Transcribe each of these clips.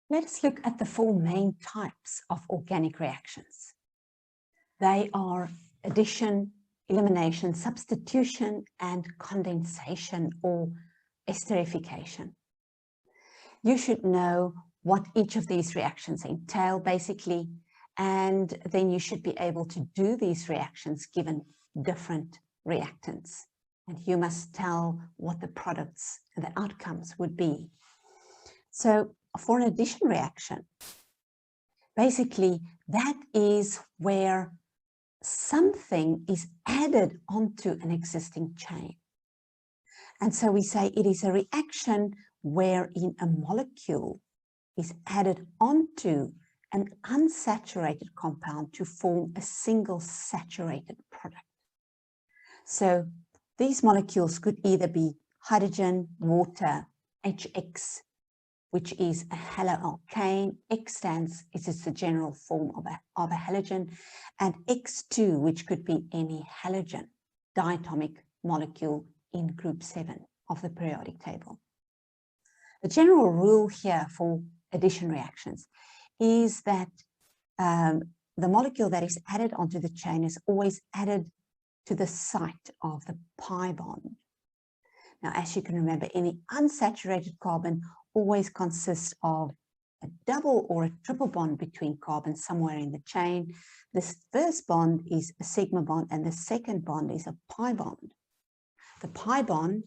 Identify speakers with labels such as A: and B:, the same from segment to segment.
A: Let us look at the four main types of organic reactions. They are addition, elimination, substitution, and condensation or esterification. You should know what each of these reactions entail basically, and then you should be able to do these reactions given different reactants. And you must tell what the products and the outcomes would be. So for an addition reaction, basically that is where something is added onto an existing chain. And so we say it is a reaction wherein a molecule is added onto an unsaturated compound to form a single saturated product. So these molecules could either be hydrogen, water, HX, which is a haloalkane. X stands, it is the general form of a halogen, and X2, which could be any halogen diatomic molecule in group 7 of the periodic table. The general rule here for addition reactions is that the molecule that is added onto the chain is always added to the site of the pi bond. Now, as you can remember, any unsaturated carbon always consists of a double or a triple bond between carbons somewhere in the chain. This first bond is a sigma bond and the second bond is a pi bond. The pi bond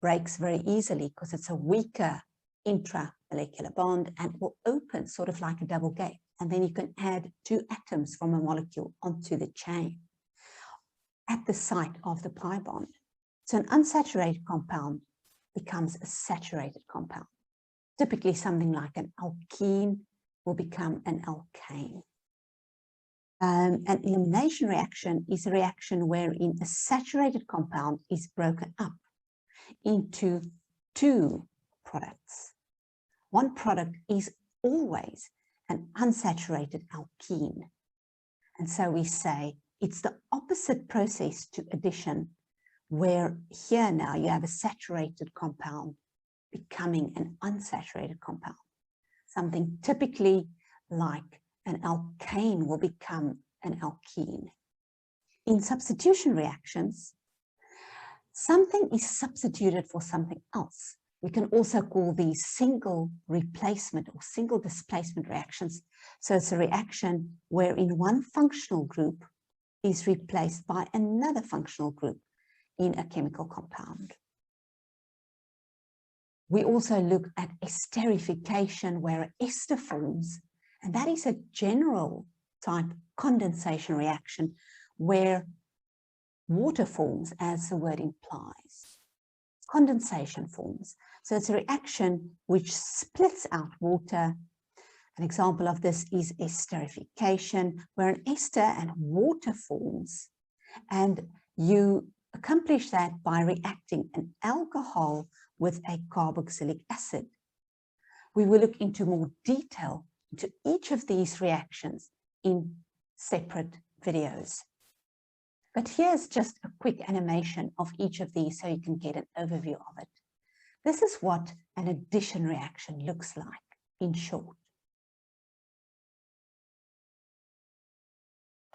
A: breaks very easily because it's a weaker intramolecular bond and will open sort of like a double gate. And then you can add 2 atoms from a molecule onto the chain at the site of the pi bond. So an unsaturated compound becomes a saturated compound. Typically something like an alkene will become an alkane. An elimination reaction is a reaction wherein a saturated compound is broken up into 2 products. One product is always an unsaturated alkene. And so we say it's the opposite process to addition, where here now you have a saturated compound becoming an unsaturated compound. Something typically like an alkane will become an alkene. In substitution reactions, something is substituted for something else. We can also call these single replacement or single displacement reactions. So it's a reaction wherein one functional group is replaced by another functional group in a chemical compound. We also look at esterification, where an ester forms, and that is a general type condensation reaction where water forms, as the word implies. Condensation forms. So it's a reaction which splits out water. An example of this is esterification, where an ester and water forms, and you accomplish that by reacting an alcohol with a carboxylic acid. We will look into more detail into each of these reactions in separate videos. But here's just a quick animation of each of these so you can get an overview of it. This is what an addition reaction looks like in short.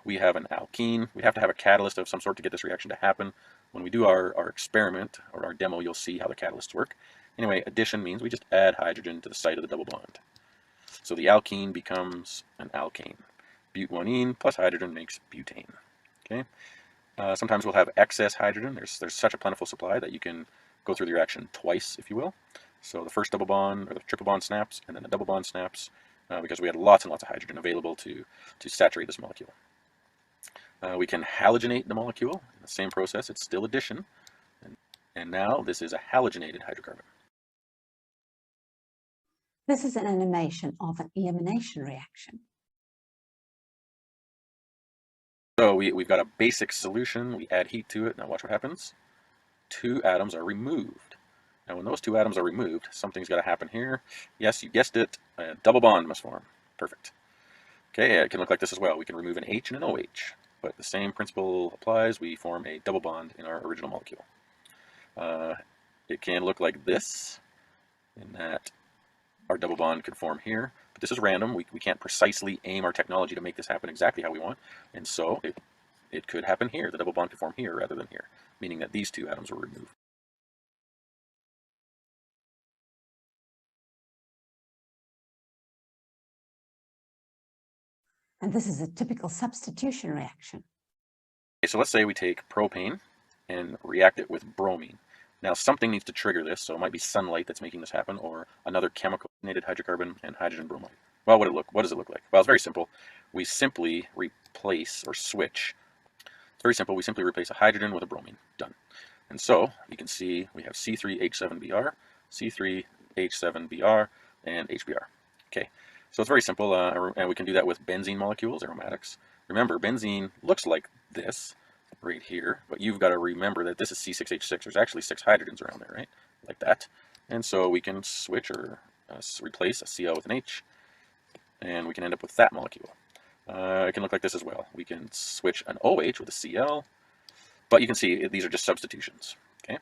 B: We have an alkene. We have to have a catalyst of some sort to get this reaction to happen. When we do our experiment or our demo, you'll see how the catalysts work. Anyway, addition means we just add hydrogen to the site of the double bond. So the alkene becomes an alkane. But1ene plus hydrogen makes butane. Okay. Sometimes we'll have excess hydrogen. There's such a plentiful supply that you can go through the reaction twice, if you will. So the first double bond or the triple bond snaps, and then the double bond snaps, because we had lots and lots of hydrogen available to saturate this molecule. We can halogenate the molecule in the same process. It's still addition, and now this is a halogenated hydrocarbon.
A: This is an animation of an elimination reaction.
B: So we've got a basic solution. We add heat to it. Now watch what happens. 2 atoms are removed. Now when those 2 atoms are removed, something's got to happen here. Yes, you guessed it. A double bond must form. Perfect. Okay, it can look like this as well. We can remove an H and an OH. But the same principle applies. We form a double bond in our original molecule. It can look like this, in that our double bond could form here. But this is random. We can't precisely aim our technology to make this happen exactly how we want. And so it could happen here. The double bond could form here rather than here, meaning that these two atoms were removed.
A: And this is a typical substitution reaction.
B: Okay, so let's say we take propane and react it with bromine. Now something needs to trigger this, so it might be sunlight that's making this happen, or another chemical, hydrocarbon and hydrogen bromide. Well, what does it look like? Well, it's very simple. We simply replace or switch. It's very simple. We simply replace a hydrogen with a bromine. Done. And so you can see we have C3H7Br, C3H7Br, and HBr. Okay, so it's very simple, and we can do that with benzene molecules, aromatics. Remember, benzene looks like this right here, but you've got to remember that this is C6H6. There's actually 6 hydrogens around there, right? Like that. And so we can switch or replace a Cl with an H, and we can end up with that molecule. It can look like this as well. We can switch an OH with a Cl, but you can see these are just substitutions. Okay.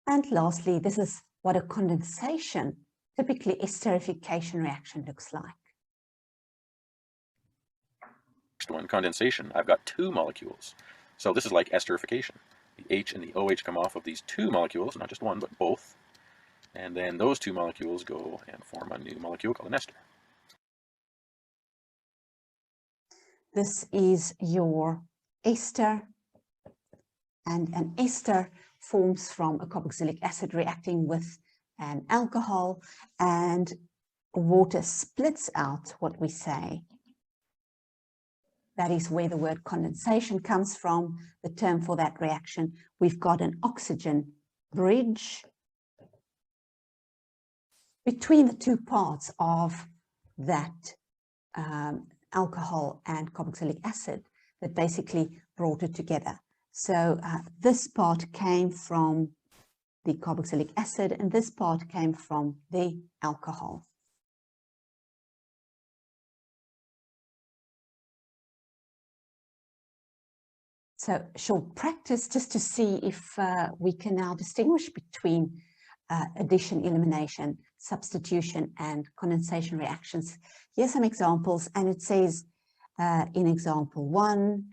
A: And lastly, this is what a condensation, typically esterification reaction, looks like.
B: Next one, condensation. I've got 2 molecules. So this is like esterification. The H and the OH come off of these 2 molecules, not just one, but both. And then those 2 molecules go and form a new molecule called an ester.
A: This is your ester, and an ester forms from a carboxylic acid reacting with an alcohol, and water splits out what we say. That is where the word condensation comes from, the term for that reaction. We've got an oxygen bridge between the 2 parts of that alcohol and carboxylic acid that basically brought it together. So this part came from the carboxylic acid, and this part came from the alcohol. So short practice just to see if we can now distinguish between addition, elimination, substitution, and condensation reactions. Here's some examples, and it says in example 1,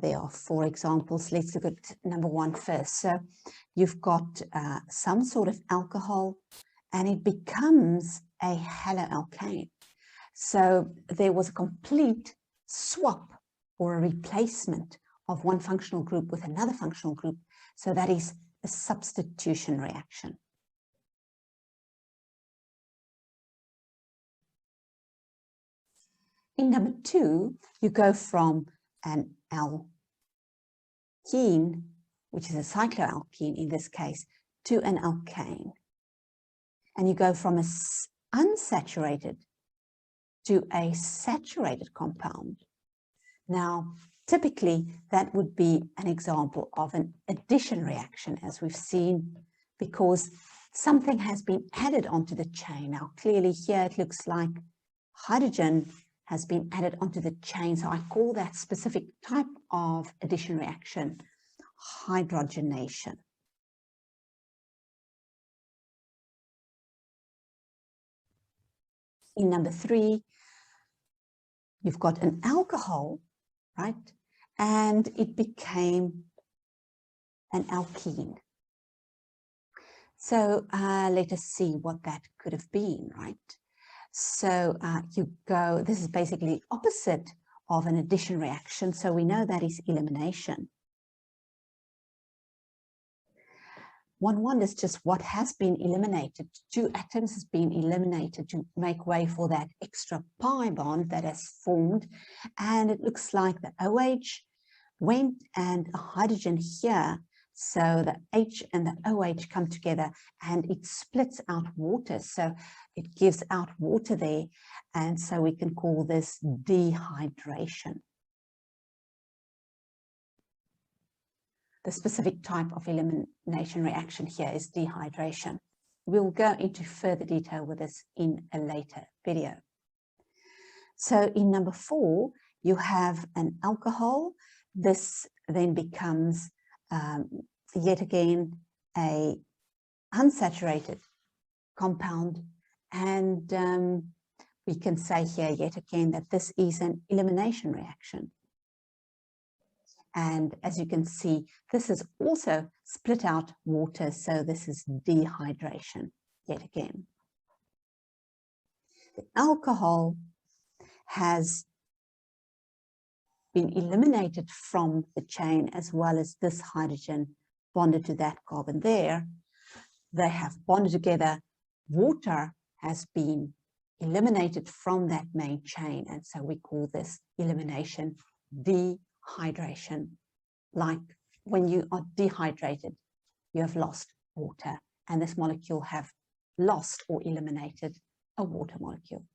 A: there are 4 examples. Let's look at number 1 first. So you've got some sort of alcohol, and it becomes a haloalkane. So there was a complete swap or a replacement of one functional group with another functional group. So that is a substitution reaction. In number 2, you go from an alkene, which is a cycloalkene in this case, to an alkane. And you go from a unsaturated to a saturated compound. Now, typically, that would be an example of an addition reaction, as we've seen, because something has been added onto the chain. Now, clearly here it looks like hydrogen has been added onto the chain. So I call that specific type of addition reaction hydrogenation. In number 3, you've got an alcohol, right? And it became an alkene. So let us see what that could have been, right? So this is basically opposite of an addition reaction. So we know that is elimination. One wonders just what has been eliminated. 2 atoms has been eliminated to make way for that extra pi bond that has formed. And it looks like the OH went and a hydrogen here. So the H and the OH come together and it splits out water. So it gives out water there. And so we can call this dehydration. The specific type of elimination reaction here is dehydration. We'll go into further detail with this in a later video. So in number 4, you have an alcohol. This then becomes yet again a unsaturated compound, and we can say here yet again that this is an elimination reaction. And as you can see, this is also split out water, so this is dehydration yet again. The alcohol has been eliminated from the chain, as well as this hydrogen bonded to that carbon there. They have bonded together. Water has been eliminated from that main chain, and so we call this elimination dehydration. Like when you are dehydrated, you have lost water, and this molecule have lost or eliminated a water molecule.